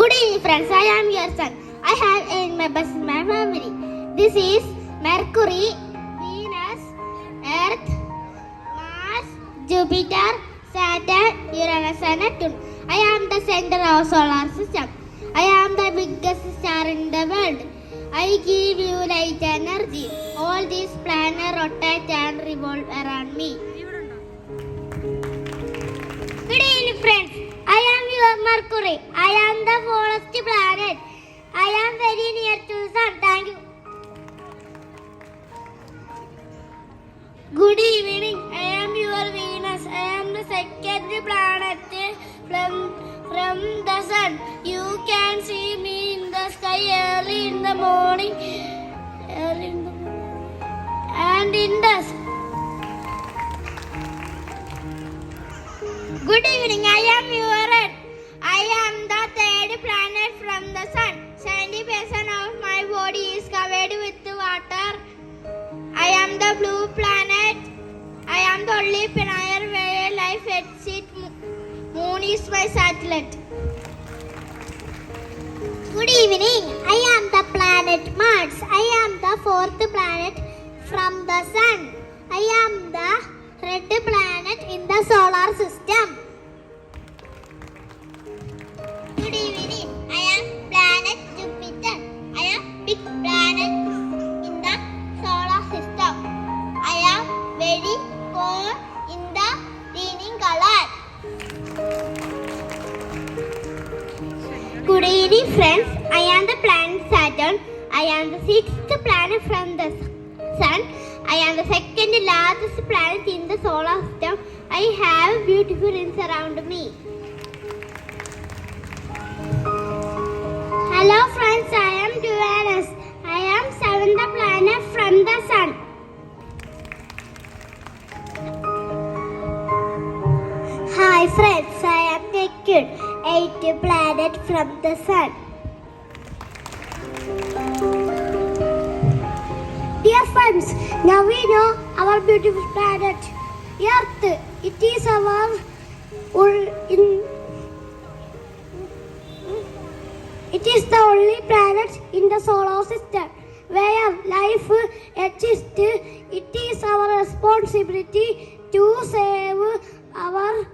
Good evening, friends. I am your son. I have in my bus my family. This is Mercury, Venus, Earth, Mars, Jupiter, Saturn, Uranus, and Neptune. I am the center of solar system. I am the biggest star in the world. I give you light energy. All these planets rotate and revolve around me. Good evening, friends. I am your Mercury. I am the smallest planet. I am very near to the sun. Thank you. Good evening. I am your Venus. I am the second planet from the sun. You can see me in the sky early in the morning and in dusk. Good evening. I am your Earth. I am the third planet from the sun. 70% of my body is covered with water. I am the blue planet. I am the only planet where life exists. Moon is my satellite. Good evening. I am the planet Mars. I am the fourth planet from the sun. I am the red planet in the solar system. Good evening. I am planet Jupiter. I am big planet in the solar system. I am very cold in the green color. Good evening, friends. I am the planet Saturn. I am the sixth planet from the sun. I am the second largest planet in the solar system. I have beautiful rings around me. Hello, friends. I am Uranus. I am seventh planet from the sun. Hi, friends. I am Neptune, eighth planet from the sun. Dear friends, now we know our beautiful planet, Earth. It is the only planet in the solar system where life exists. It is our responsibility to save our